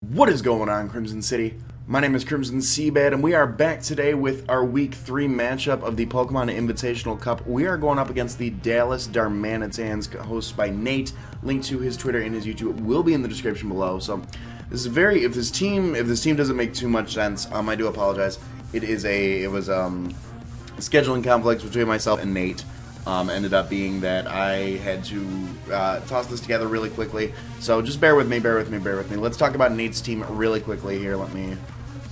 What is going on, Crimson City? My name is Crimson CBAD, and we are back today with our Week 3 matchup of the Pokemon Invitational Cup. We are going up against the Dallas Darmanitans, hosted by Nate. Link to his Twitter and his YouTube will be in the description below. So, this is if this team doesn't make too much sense, I do apologize. It was scheduling conflicts between myself and Nate. Ended up being that I had to toss this together really quickly. So just bear with me. Let's talk about Nate's team really quickly here. Let me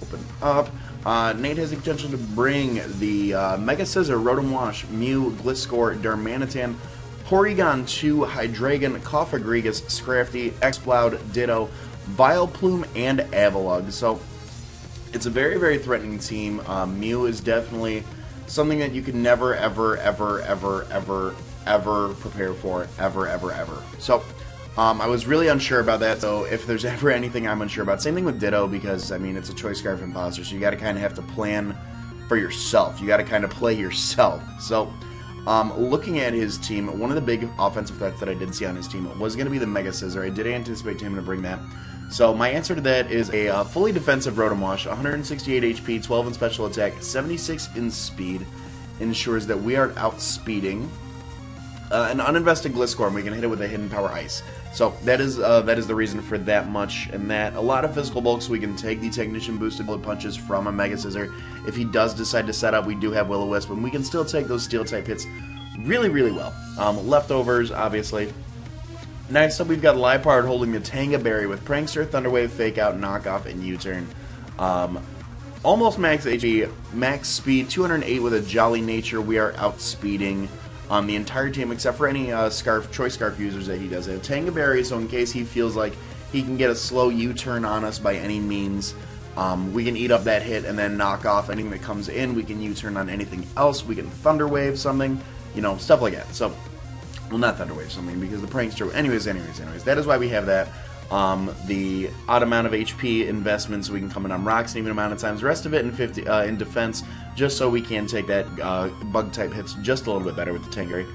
open up. Nate has the potential to bring the Mega Scizor, Rotom Wash, Mew, Gliscor, Darmanitan, Porygon 2, Hydreigon, Cofagrigus, Scrafty, Exploud, Ditto, Vileplume, and Avalugg. So it's a very, very threatening team. Mew is definitely something that you can never, ever prepare for, ever. So, I was really unsure about that, so if there's ever anything I'm unsure about, same thing with Ditto, because, I mean, it's a Choice Scarf Imposter, so you gotta kind of have to plan for yourself. You gotta kind of play yourself. So, looking at his team, one of the big offensive threats that I did see on his team was going to be the Mega Scizor. I did anticipate him to bring that. So my answer to that is a fully defensive Rotom Wash, 168 HP, 12 in special attack, 76 in speed, ensures that we are outspeeding an uninvested Gliscor, and we can hit it with a hidden power ice. So that is the reason for that much, and that a lot of physical bulk, so we can take the Technician boosted bullet punches from a Mega Scizor. If he does decide to set up, we do have Will-O-Wisp, and we can still take those Steel type hits really, really well. Leftovers, obviously. Next up, we've got Liepard holding the Tanga Berry with Prankster, Thunder Wave, Fake Out, Knockoff, and U-Turn. Almost max HP, max speed, 208 with a Jolly Nature. We are outspeeding the entire team except for any Choice Scarf users that he does have. Tanga Berry, so in case he feels like he can get a slow U-Turn on us by any means, we can eat up that hit and then knock off anything that comes in. We can U-Turn on anything else. We can Thunder Wave something, you know, stuff like that. So, well, not Thunder Wave something, because the Prankster... Anyways, that is why we have that. The odd amount of HP investment, so we can come in on rocks an even amount of times. The rest of it in in defense, just so we can take that bug-type hits just a little bit better with the Tangary.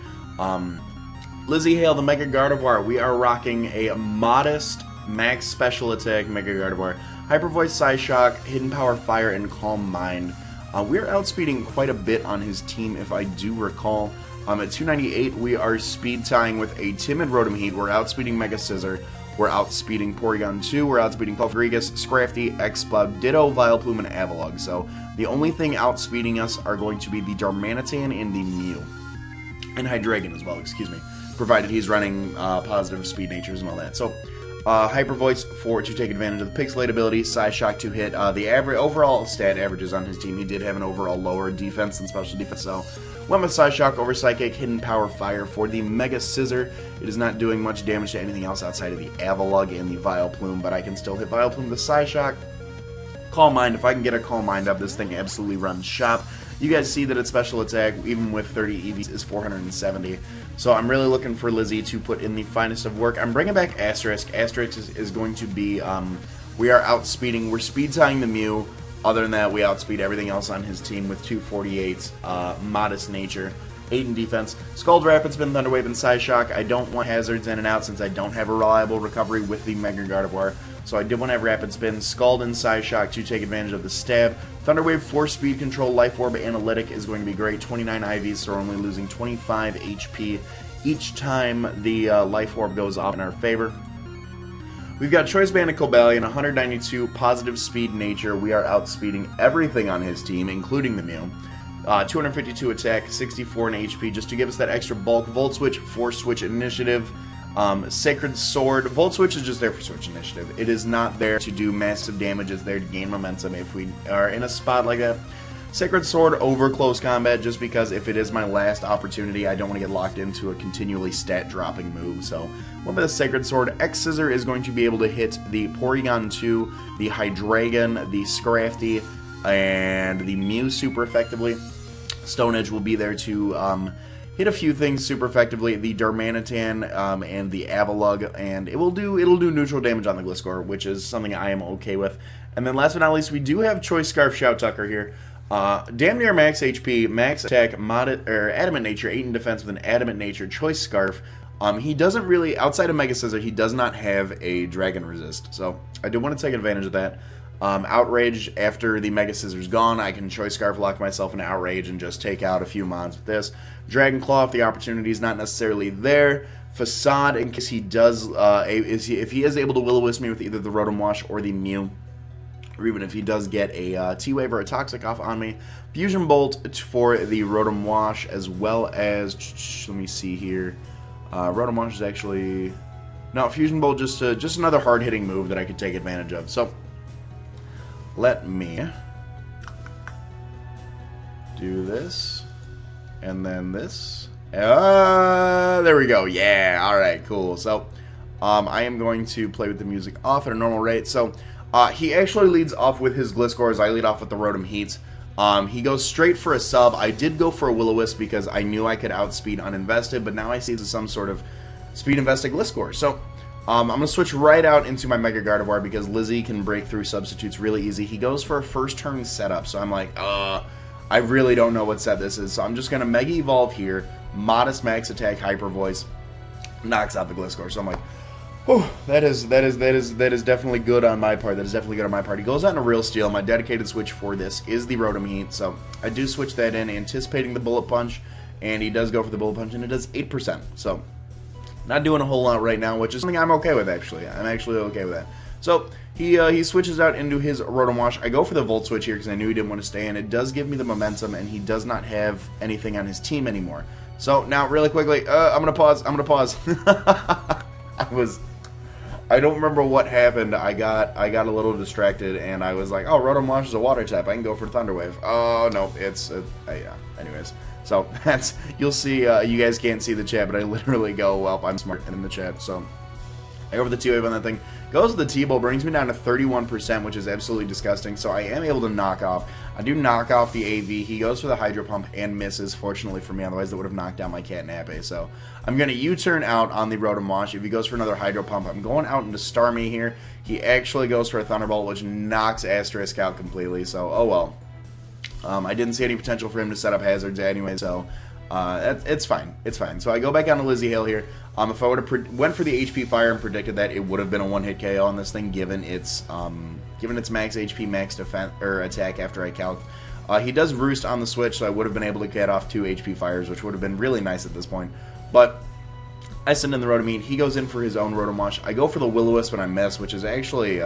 Lizzie Hale, the Mega Gardevoir. We are rocking a modest max special attack Mega Gardevoir. Hyper Voice, Psyshock, Hidden Power, Fire, and Calm Mind. We're outspeeding quite a bit on his team, if I do recall. At 298, we are speed tying with a timid Rotom Heat. We're outspeeding Mega Scizor. We're outspeeding Porygon 2. We're outspeeding Cofagrigus, Scrafty, Exploud, Ditto, Vileplume, and Avalugg. So the only thing outspeeding us are going to be the Darmanitan and the Mew. And Hydreigon as well, excuse me. Provided he's running positive speed natures and all that. So Hyper Voice to take advantage of the Pixelate ability, Psyshock to hit the overall stat averages on his team. He did have an overall lower defense and special defense, so went with Psyshock over Psychic, Hidden Power, Fire for the Mega Scizor. It is not doing much damage to anything else outside of the Avalugg and the Vileplume, but I can still hit Vileplume with Psyshock. Calm Mind, if I can get a Calm Mind up, this thing absolutely runs shop. You guys see that its special attack, even with 30 EVs, is 470. So I'm really looking for Lizzie to put in the finest of work. I'm bringing back Asterisk. Asterisk is going to be, we are outspeeding, we're speed tying the Mew. Other than that, we outspeed everything else on his team with 248s, modest nature, 8 in defense. Scald, Rapid Spin, Thunder Wave, and Psyshock. I don't want hazards in and out since I don't have a reliable recovery with the Mega Gardevoir. So I did want to have Rapid Spin, Scald, and Psyshock to take advantage of the stab. Thunder Wave, Force Speed Control, Life Orb, Analytic is going to be great. 29 IVs, so we're only losing 25 HP each time the Life Orb goes off in our favor. We've got Choice Band of Cobalion, 192 positive speed nature. We are outspeeding everything on his team, including the Mew. 252 attack, 64 in HP, just to give us that extra bulk. Volt Switch, Force Switch Initiative. Sacred Sword. Volt Switch is just there for Switch Initiative. It is not there to do massive damage. It's there to gain momentum if we are in a spot like that. Sacred Sword over close combat, just because if it is my last opportunity, I don't want to get locked into a continually stat-dropping move. So, one with the Sacred Sword, X Scizor is going to be able to hit the Porygon 2, the Hydreigon, the Scrafty, and the Mew super effectively. Stone Edge will be there to hit a few things super effectively. The Darmanitan and the Avalugg, and it'll do neutral damage on the Gliscor, which is something I am okay with. And then last but not least, we do have Choice Scarf Shout Tucker here. Damn near max HP, max attack, Adamant Nature, 8 in defense with an Adamant Nature, Choice Scarf. He doesn't really, outside of Mega Scissor, he does not have a Dragon Resist. So I do want to take advantage of that. Outrage, after the Mega Scissor's gone, I can Choice Scarf lock myself into Outrage and just take out a few mons with this. Dragon Claw, if the opportunity is not necessarily there. Facade, in case he does, if he is able to Will-O-Wisp me with either the Rotom Wash or the Mew, or even if he does get a T-Wave or a Toxic off on me. Fusion Bolt for the Rotom Wash, as well as, let me see here, Rotom Wash is actually, no, Fusion Bolt, just another hard-hitting move that I could take advantage of. So, let me do this, and then this. There we go. Yeah, alright, cool. So, I am going to play with the music off at a normal rate. So, he actually leads off with his Gliscors. I lead off with the Rotom Heat. He goes straight for a sub. I did go for a Will-O-Wisp because I knew I could outspeed uninvested, but now I see some sort of speed invested Gliscor. So, I'm going to switch right out into my Mega Gardevoir because Lizzie can break through substitutes really easy. He goes for a first turn setup, so I'm like, I really don't know what set this is. So I'm just going to Mega Evolve here, modest max attack, Hyper Voice, knocks out the Gliscor. So I'm like, oh, that is definitely good on my part. That is definitely good on my part. He goes out in a Real Steel. My dedicated switch for this is the Rotom Heat, so I do switch that in, anticipating the Bullet Punch, and he does go for the Bullet Punch, and it does 8%. So not doing a whole lot right now, which is something I'm okay with, actually. I'm actually okay with that. So he switches out into his Rotom Wash. I go for the Volt Switch here because I knew he didn't want to stay in. It does give me the momentum, and he does not have anything on his team anymore. So now, really quickly, I'm gonna pause. I don't remember what happened. I got a little distracted, and I was like, oh, Rotom Wash is a water type. I can go for Thunder Wave. Oh, no, it's, yeah, anyways. So, that's, you'll see, you guys can't see the chat, but I literally go, well, I'm smart in the chat, so. I go for the T-Wave on that thing. Goes to the T-Bow, brings me down to 31%, which is absolutely disgusting, so I am able to knock off. I do knock off the AV. He goes for the Hydro Pump and misses, fortunately for me, otherwise that would have knocked down my Catnappy. So I'm going to U-turn out on the Rotom Wash. If he goes for another Hydro Pump, I'm going out into Starmie here. He actually goes for a Thunderbolt, which knocks Asterisk out completely, so oh well. I didn't see any potential for him to set up hazards anyway, so it's fine. It's fine. So I go back on to Lizzie Hale here. If I would have went for the HP Fire and predicted that, it would have been a one-hit KO on this thing, given its max HP, max defense or attack after I calc. He does Roost on the switch, so I would have been able to get off 2 HP Fires, which would have been really nice at this point. But I send in the Rotom Heat. He goes in for his own Rotom Wash. I go for the Will-O-Wisp when I miss, which is actually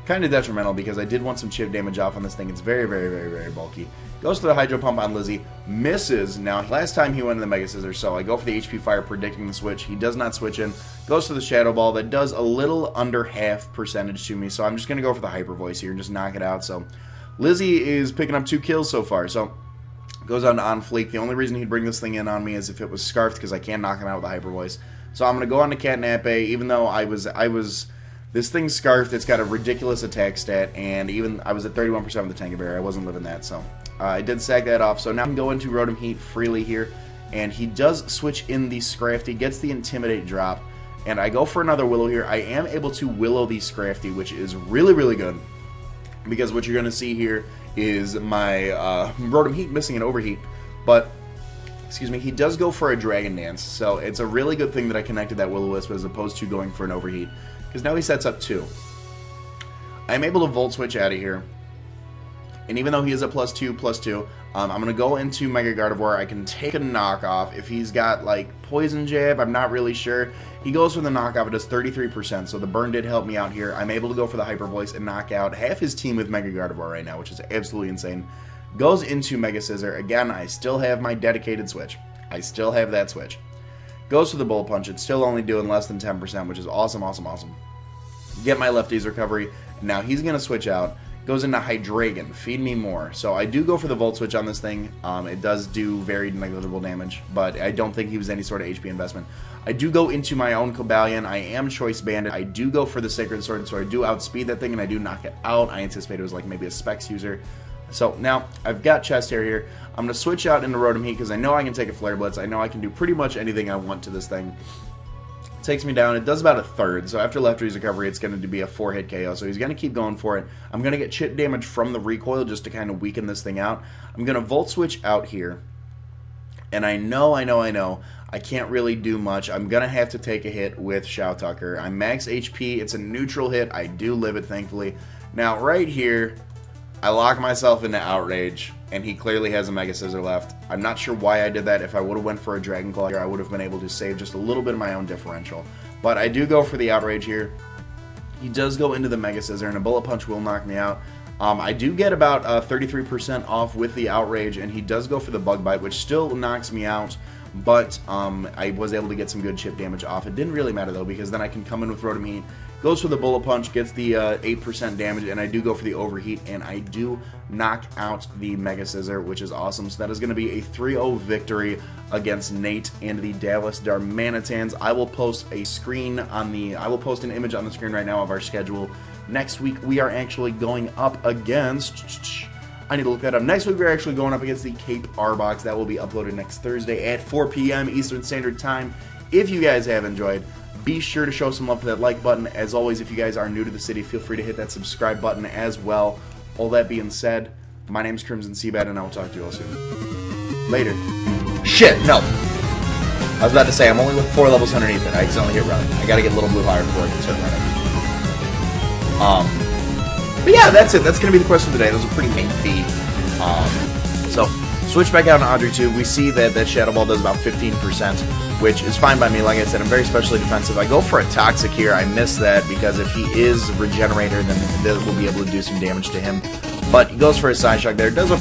kind of detrimental because I did want some chip damage off on this thing. It's very, very, very, very bulky. Goes for the Hydro Pump on Lizzie. Misses. Now, last time he went in the Mega Scissors, so I go for the HP Fire, predicting the switch. He does not switch in. Goes to the Shadow Ball. That does a little under half percentage to me, so I'm just going to go for the Hyper Voice here and just knock it out. So Lizzie is picking up 2 kills so far, so goes on to Fleek. The only reason he'd bring this thing in on me is if it was Scarfed, because I can knock him out with a Hyper Voice. So I'm going to go on to Catnappy, even though this thing's Scarfed. It's got a ridiculous attack stat, and even I was at 31% with the Tango Berry. I wasn't living that, so I did sag that off. So now I can go into Rotom Heat freely here, and he does switch in the Scrafty, gets the Intimidate drop, and I go for another Willow here. I am able to Willow the Scrafty, which is really, really good, because what you're going to see here is my Rotom Heat missing an Overheat, but excuse me, he does go for a Dragon Dance, so it's a really good thing that I connected that Will-O-Wisp as opposed to going for an Overheat, because now he sets up 2. I'm able to Volt Switch out of here, and even though he is a +2/+2, I'm going to go into Mega Gardevoir. I can take a knockoff. If he's got, like, Poison Jab, I'm not really sure. He goes for the knockoff. It does 33%, so the burn did help me out here. I'm able to go for the Hyper Voice and knock out half his team with Mega Gardevoir right now, which is absolutely insane. Goes into Mega Scissor. Again, I still have my dedicated switch. I still have that switch. Goes for the Bullet Punch. It's still only doing less than 10%, which is awesome, awesome, awesome. Get my lefties recovery. Now he's going to switch out. Goes into Hydreigon. Feed me more. So I do go for the Volt Switch on this thing. It does do very negligible damage, but I don't think he was any sort of HP investment. I do go into my own Cobalion. I am Choice Banded. I do go for the Sacred Sword, so I do outspeed that thing, and I do knock it out. I anticipate it was like maybe a Specs user. So now I've got Chest Hair here. I'm going to switch out into Rotom Heat because I know I can take a Flare Blitz. I know I can do pretty much anything I want to this thing. Takes me down. It does about a third, so after Lefty's recovery, it's going to be a 4-hit KO, so he's going to keep going for it. I'm going to get chip damage from the recoil just to kind of weaken this thing out. I'm going to Volt Switch out here, and I know, I can't really do much. I'm going to have to take a hit with Showtucker. I'm max HP. It's a neutral hit. I do live it, thankfully. Now, right here, I lock myself into Outrage, and he clearly has a Mega Scissor left. I'm not sure why I did that. If I would have went for a Dragon Claw here, I would have been able to save just a little bit of my own differential. But I do go for the Outrage here. He does go into the Mega Scissor, and a Bullet Punch will knock me out. I do get about 33% off with the Outrage, and he does go for the Bug Bite, which still knocks me out. But I was able to get some good chip damage off. It didn't really matter, though, because then I can come in with Rotom Heat, goes for the Bullet Punch, gets the 8% damage, and I do go for the Overheat, and I do knock out the Mega Scissor, which is awesome. So that is going to be a 3-0 victory against Nate and the Dallas Darmanitans. I will post an image on the screen right now of our schedule. Next week, we are actually going up against... I need to look that up. Next week, we're actually going up against the Cape R-Box. That will be uploaded next Thursday at 4 p.m. Eastern Standard Time. If you guys have enjoyed, be sure to show some love for that like button. As always, if you guys are new to the city, feel free to hit that subscribe button as well. All that being said, my name's Crimson CBAD, and I will talk to you all soon. Later. Shit, no. I was about to say, I'm only with 4 levels underneath it. I accidentally hit run. I gotta get a little blue higher before I can start running. But yeah, that's it. That's going to be the question today. That was a pretty lengthy. So, switch back out to Audrey 2. We see that Shadow Ball does about 15%, which is fine by me. Like I said, I'm very specially defensive. I go for a Toxic here. I miss that because if he is Regenerator, then we'll be able to do some damage to him. But he goes for a Side Shock there. Does a